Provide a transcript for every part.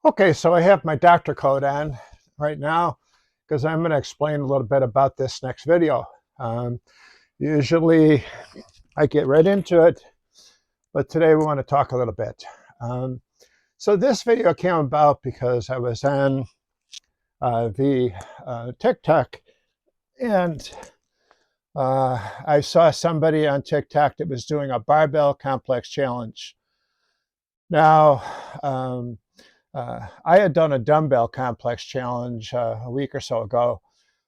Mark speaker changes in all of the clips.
Speaker 1: Okay, so I have my doctor coat on right now because I'm going to explain a little bit about this next video. Um, Usually I get right into it, but today we want to talk a little bit. Um, so this video came about because I was on the TikTok, and I saw somebody on TikTok that was doing a barbell complex challenge. Now, um, I had done a dumbbell complex challenge a week or so ago,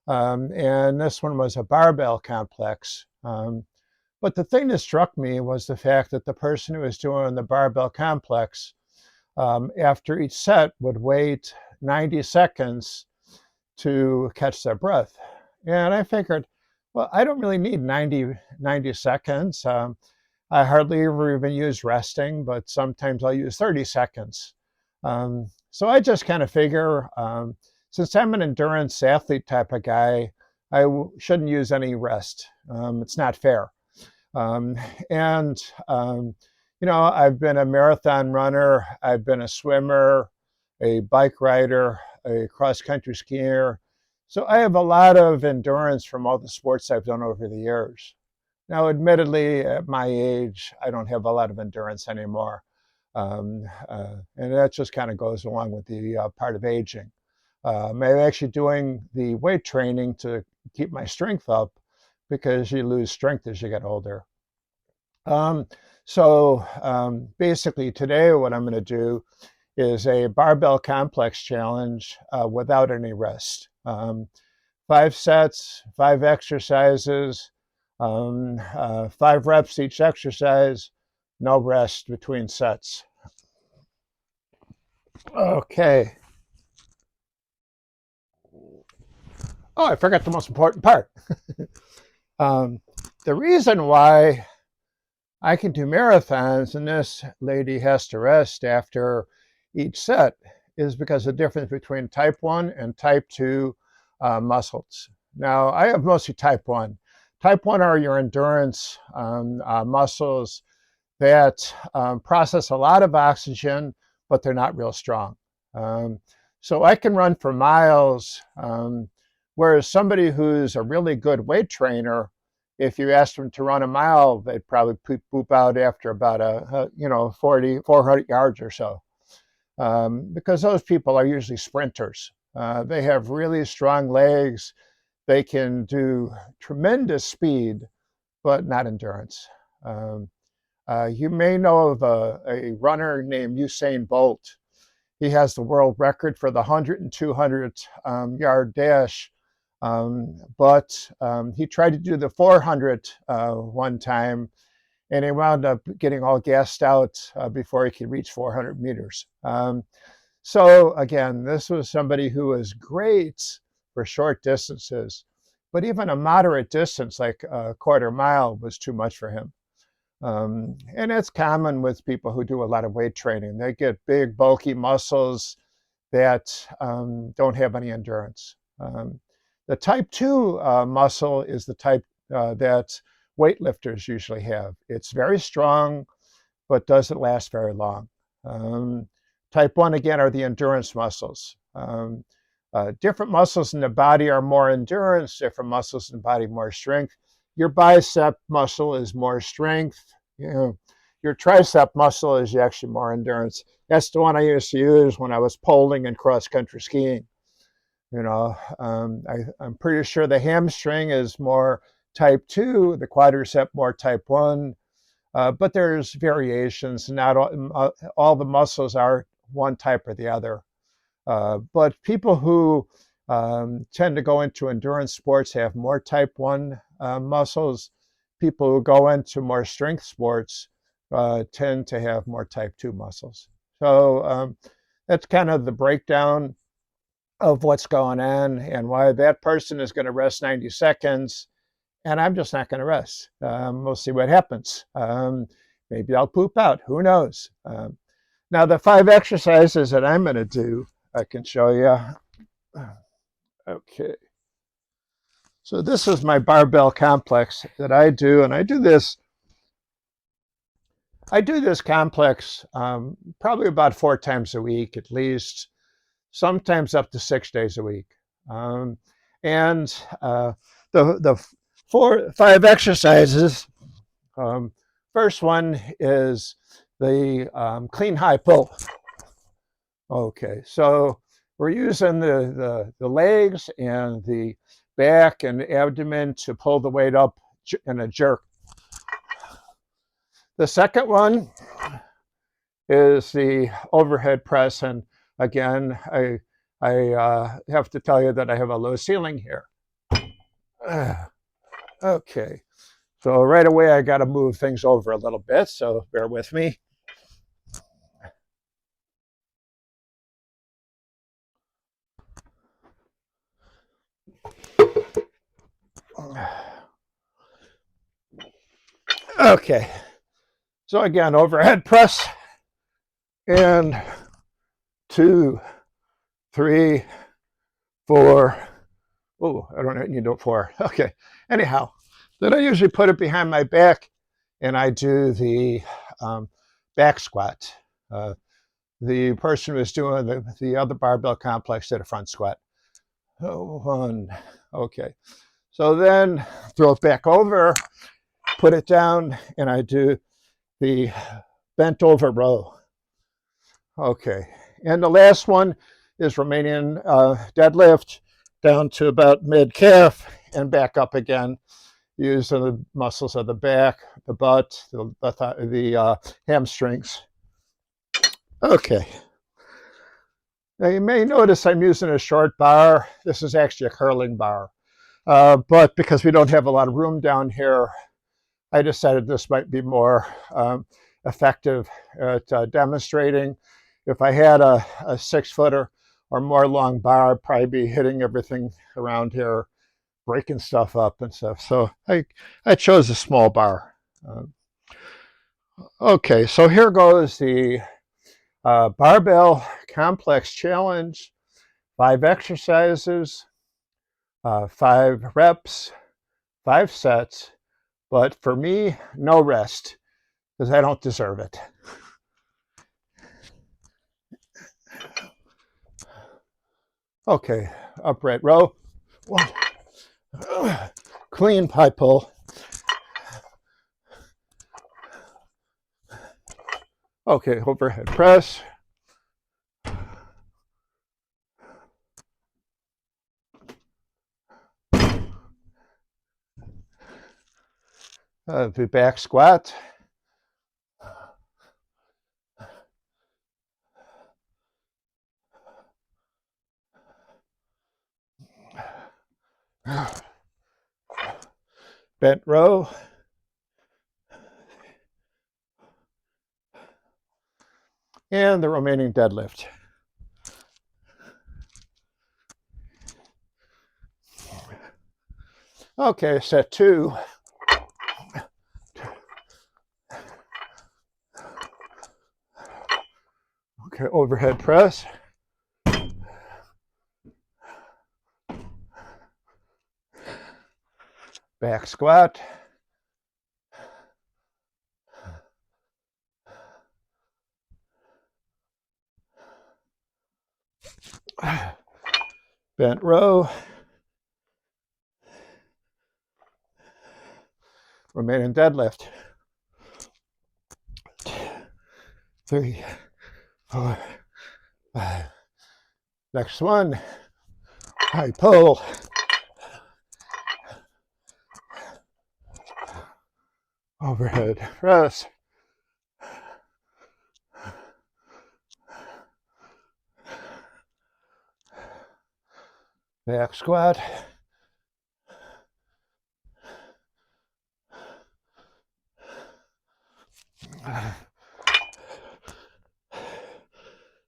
Speaker 1: and this one was a barbell complex. But the thing that struck me was the fact that the person who was doing the barbell complex, after each set, would wait 90 seconds to catch their breath. And I figured, well, I don't really need 90 seconds. I hardly ever even use resting, but sometimes I'll use 30 seconds. So I just kind of figure, since I'm an endurance athlete type of guy, shouldn't use any rest. It's not fair. Um, and, um, I've been a marathon runner, I've been a swimmer, a bike rider, a cross country skier. So I have a lot of endurance from all the sports I've done over the years. Now, admittedly, at my age, I don't have a lot of endurance anymore. And that just kind of goes along with the part of aging. I'm actually doing the weight training to keep my strength up because you lose strength as you get older. Um, Basically today what I'm going to do is a barbell complex challenge without any rest. 5 sets, 5 exercises, 5 reps each exercise, no rest between sets. Okay. Oh, I forgot the most important part. um, the reason why I can do marathons and this lady has to rest after each set is because of the difference between type 1 and type 2 muscles. Now, I have mostly type 1. Type 1 are your endurance muscles that process a lot of oxygen, but they're not real strong. Um, so I can run for miles, whereas somebody who's a really good weight trainer, if you asked them to run a mile, they'd probably poop out after about 400 yards or so, because those people are usually sprinters. They have really strong legs. They can do tremendous speed, but not endurance. Um, you may know of a runner named Usain Bolt. He has the world record for the 100 and 200 yard dash, but he tried to do the 400 one time, and he wound up getting all gassed out before he could reach 400 meters. So again, this was somebody who was great for short distances, but even a moderate distance like a quarter mile was too much for him. And it's common with people who do a lot of weight training. They get big, bulky muscles that don't have any endurance. The type 2 muscle is the type that weightlifters usually have. It's very strong, but doesn't last very long. Type 1, again, are the endurance muscles. Different muscles in the body are more endurance, different muscles in the body more strength. Your bicep muscle is more strength. Your tricep muscle is actually more endurance. That's the one I used to use when I was poling and cross-country skiing. I'm pretty sure the hamstring is more type 2, the quadricep more type 1, but there's variations. Not all the muscles are one type or the other. But people who tend to go into endurance sports have more type 1 muscles. People who go into more strength sports tend to have more type 2 muscles. So that's kind of the breakdown of what's going on and why that person is going to rest 90 seconds and I'm just not going to rest. We'll see what happens. Maybe I'll poop out. Who knows? Now, the 5 exercises that I'm going to do, I can show you. Okay. So this is my barbell complex that I do, and I do this I do this complex probably about 4 times a week at least, sometimes up to 6 days a week. Um, and the 5 exercises. First one is the clean high pull. Okay, so we're using the legs and the back and the abdomen to pull the weight up in a jerk. The second one is the overhead press, and again, I have to tell you that I have a low ceiling here. Okay, so right away I got to move things over a little bit, so bear with me. Okay, so again, overhead press, and 2, 3, 4. Oh, I don't need to do 4. Okay, anyhow, then I usually put it behind my back, and I do the back squat. The person who was doing the other barbell complex did a front squat. Oh, 1. Okay, so then throw it back over, put it down, and I do the bent over row. Okay, and the last one is Romanian deadlift down to about mid calf and back up again, using the muscles of the back, the butt, the hamstrings. Okay. Now you may notice I'm using a short bar. This is actually a curling bar. But because we don't have a lot of room down here, I decided this might be more effective at demonstrating. If I had a 6-footer or more long bar, I'd probably be hitting everything around here, breaking stuff up and stuff. So I chose a small bar. Okay, so here goes the barbell complex challenge. 5 exercises, 5 reps, 5 sets, but for me, no rest, because I don't deserve it. Okay, upright row. 1. Clean pie pull. Okay, overhead press. The back squat. Bent row. And the remaining deadlift. Okay, set 2. Okay, overhead press. Back squat. Bent row. Remaining deadlift. 3, 4, 5. Next one. High pull. Overhead press. Back squat.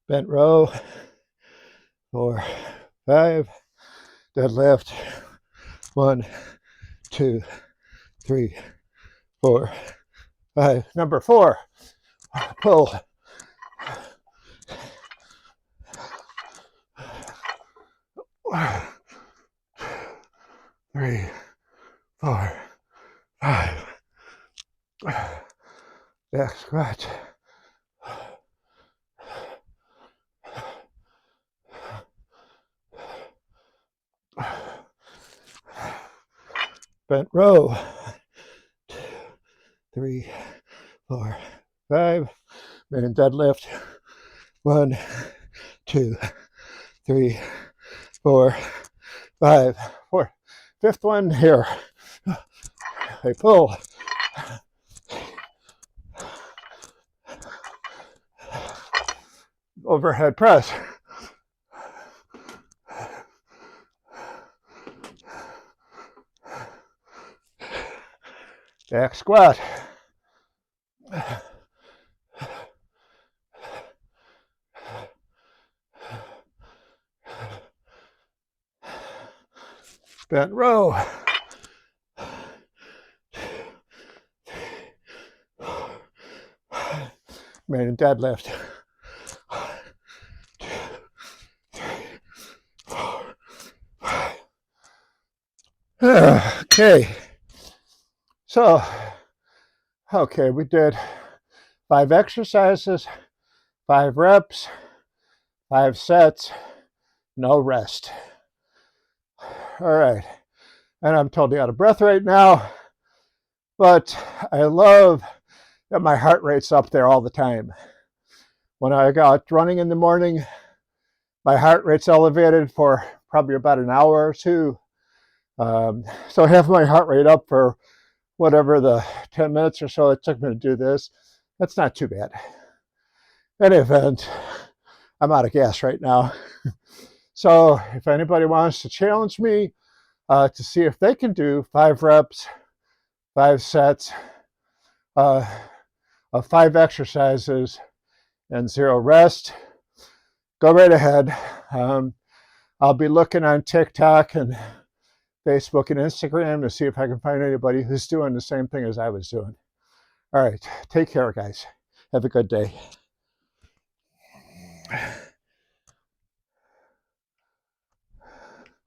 Speaker 1: Bent row. 4, 5. Deadlift. 1, 2, 3, 4, 5. Number 4. Pull. 3, 4, 5. back squat. Bent row. 2, 3, 4, 5. Main deadlift. 1, 2, 3, 4, 5, 4. Fifth one here. I pull. Overhead press. Back squat. Bent row. 4. Main deadlift. 2, 3, 4, 5. Okay. So, we did 5 exercises, 5 reps, 5 sets, no rest. All right. And I'm totally out of breath right now, but I love that my heart rate's up there all the time. When I got running in the morning, my heart rate's elevated for probably about an hour or two. So I have my heart rate up for whatever the 10 minutes or so it took me to do this. That's not too bad. In any event, I'm out of gas right now. So if anybody wants to challenge me to see if they can do 5 reps, 5 sets of 5 exercises and 0 rest, go right ahead. I'll be looking on TikTok and Facebook and Instagram to see if I can find anybody who's doing the same thing as I was doing. All right, take care, guys. Have a good day.